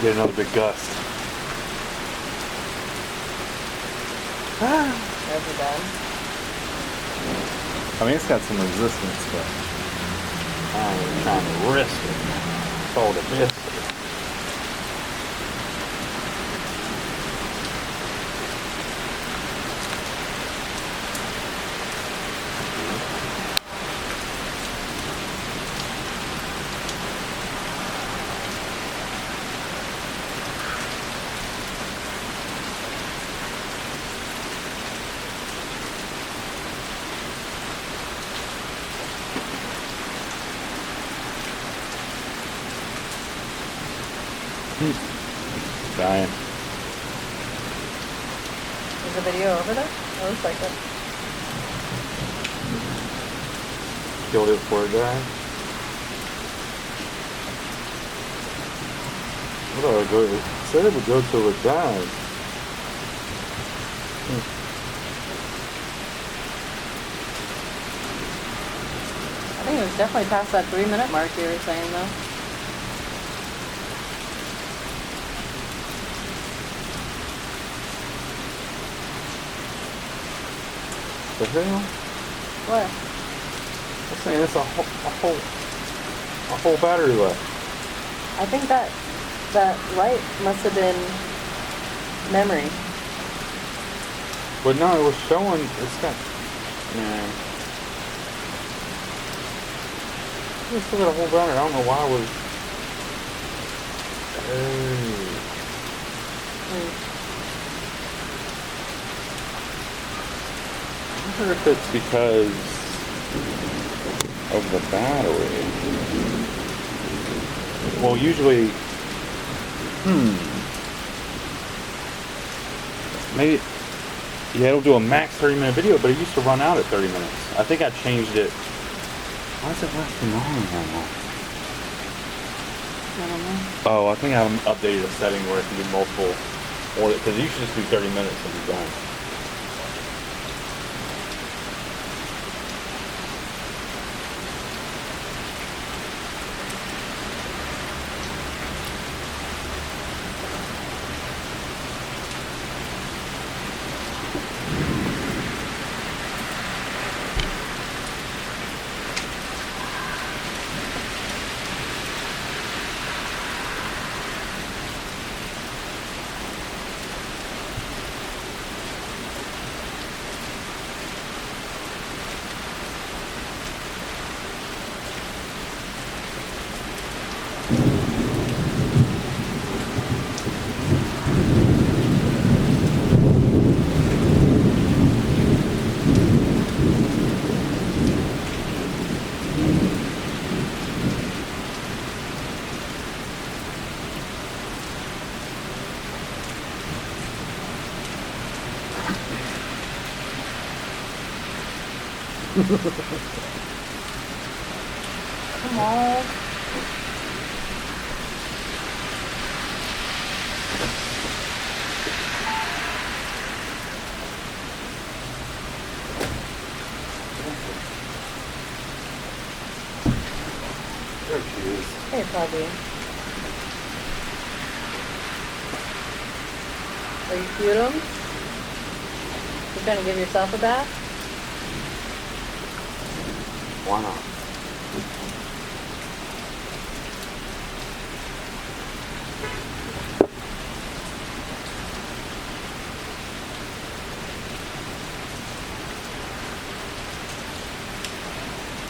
Get another big gust. There's a bed. I mean, it's got some resistance, but I ain't trying to risk it. It's all to miss it. Dying. Is the video over there? It looks like it. Killed it before it died. What do I go? It said it would go till it died. I think it was definitely past that 3-minute mark you were saying though. The hell? What? I'm saying it's a whole battery left. I think that light must have been memory. But no, it was showing. It's got. Man. We still got a whole battery. I don't know why it was. I wonder if it's because of the battery. Well, usually, maybe, yeah, it'll do a max 30-minute video, but it used to run out at 30 minutes. I think I changed it. Why is it lasting long now? I don't know. Oh, I think I updated a setting where it can do multiple, or because you should just do 30 minutes and be done. Come on. There she is. Hey, Puggy. Are you cute 'em? You trying to give yourself a bath? Why not?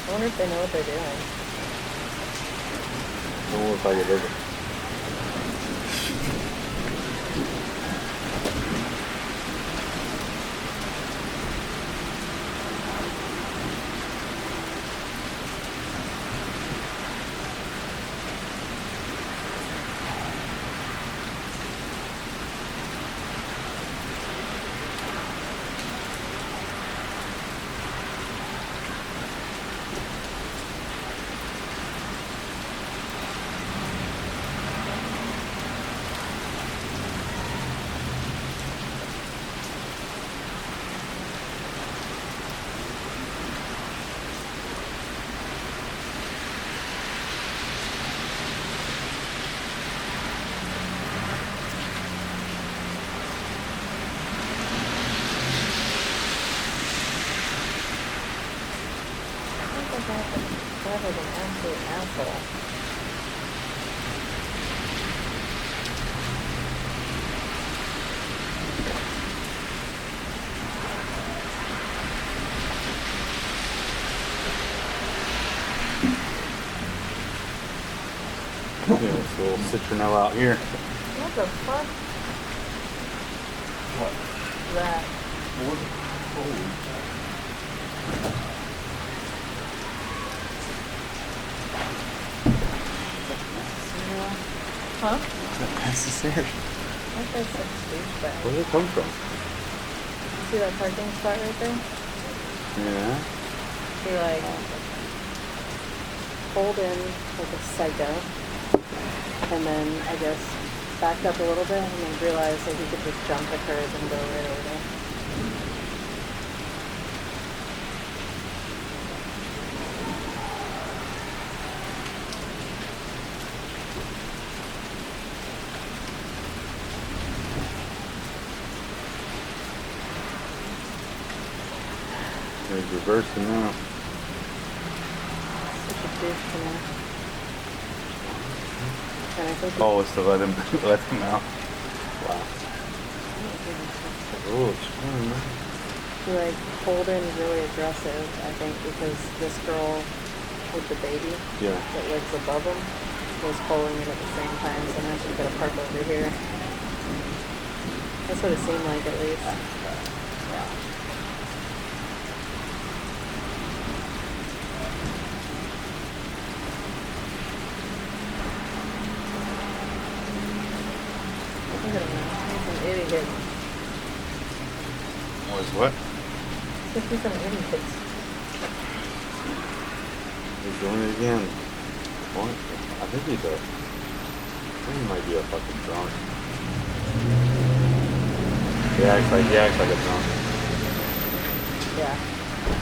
I wonder if they know what they're doing. I don't know if I could live it. drive like an absolute asshole. Yeah, it's a little citronella out here. What the fuck? What? That. Huh? Is that necessary? That guy's such a douchebag. Where did it come from? See that parking spot right there? Yeah. He like pulled in like a psycho, and then I guess backed up a little bit and then realized that he could just jump the curb and go right over there. He's reversing now. Such a douche to me. And I think he, Oh, it's to let him let him out. Wow. Oh, it's fun, man. he like pulled in really aggressive, I think, because this girl with the baby Yeah. that lives above him was pulling in at the same time, so now she's got to park over here. That's what it seemed like, at least. Yeah. Look at him now. He's an idiot. Was what? He's an idiot. He's doing it again. What? I think he might be a fucking drunk. He acts like a drunk. Yeah.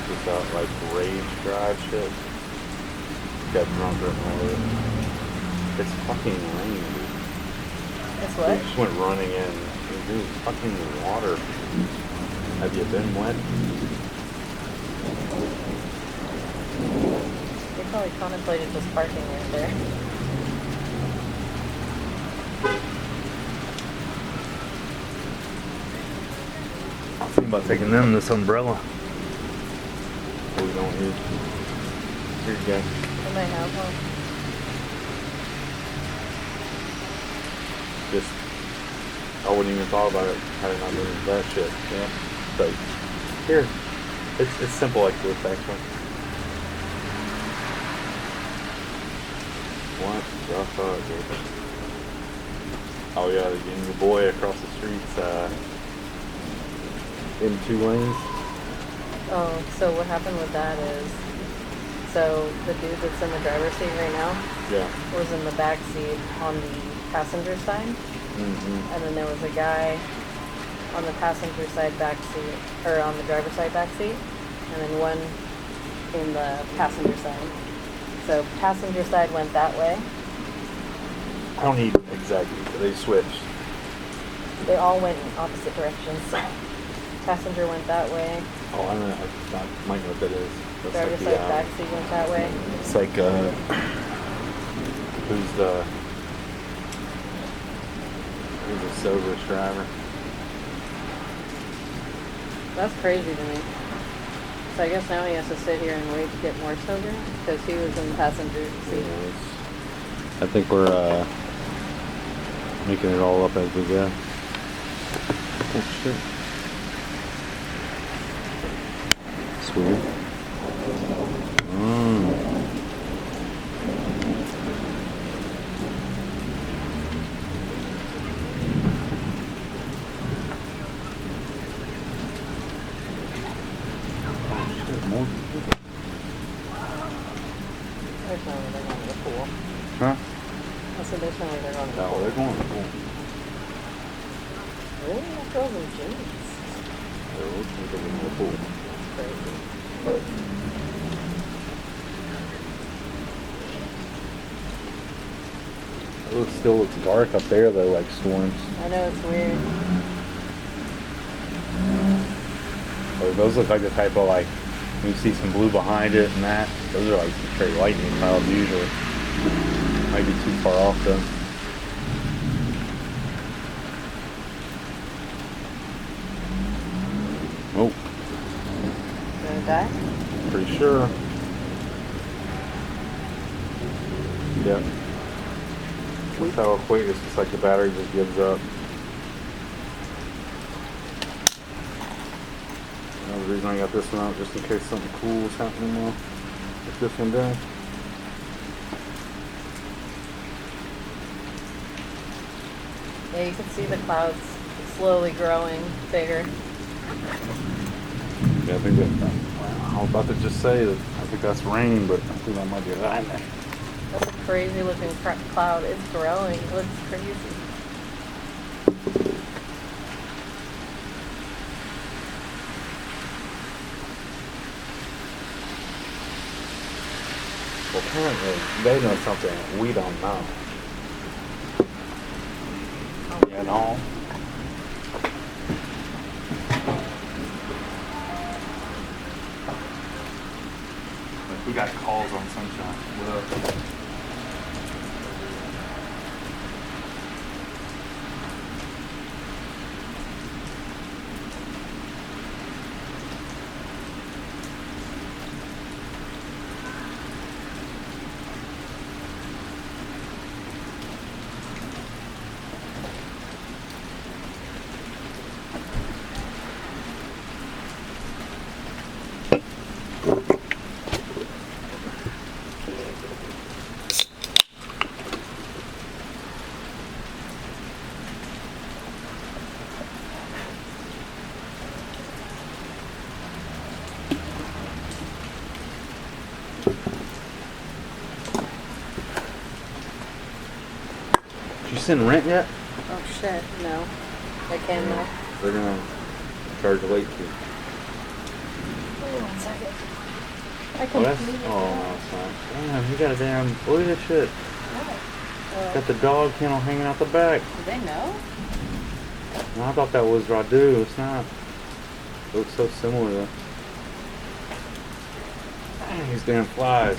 Just that like rage drive shit. Got drunk written all over it. It's fucking rain, dude. It's He what? just went running in. Dude, it's fucking water. Have you been wet? They probably contemplated just parking right there. Think about taking them this umbrella. We don't use. Here you go. They might have one. Just, I wouldn't even thought about it had I not done that shit. Yeah. But here, it's simple like this actually. What the fuck, dude? Oh yeah, and your boy across the street's in 2 lanes. Oh, so what happened with that is, so the dude that's in the driver's seat right now Yeah. was in the back seat on the passenger side, Mm-hmm. and then there was a guy on the passenger side back seat, or on the driver's side back seat, and then one in the passenger side. So passenger side went that way. I don't need exactly. They switched. They all went in opposite directions. Passenger went that way. Oh, I don't know. I might know what that is. That's Driver's like side back seat went that way. It's like who's the sober driver? That's crazy to me. So I guess now he has to sit here and wait to get more sober because he was in the passenger seat. I think we're making it all up as we go. Oh shit. It's weird. More people. There's no way they're going to the pool. Huh? I said there's no way they're going to the No, pool. they're going to the pool. Really? That girl's in jeans. They're looking to the pool. Crazy. It still looks dark up there though, like storms. I know it's weird. Or those look like the type of like You see some blue behind it and that. Those are like some straight lightning clouds usually. Might be too far off though. Oh, Gonna die? pretty sure. Yep. That's how quick it's just like the battery just gives up. Another reason I got this one out, just in case something cool is happening with this one down. Yeah, you can see the clouds slowly growing bigger. Yeah, I think that, I was about to just say that I think that's rain, but I think that might be a lightning. That's a crazy looking cloud. It's growing. It looks crazy. Well, apparently they know something we don't know. You know? We got calls on Sunshine. What up? Did you send rent yet? Oh shit, no. I can now. They're gonna charge a late fee. Wait 1 second. I Oh, can that's, see it oh, now. no, it's not. Damn, you got a damn, look at this shit. What? Got the dog kennel hanging out the back. Do they know? No, I thought that was Radu. It's not. It looks so similar though. Dang, these damn flies.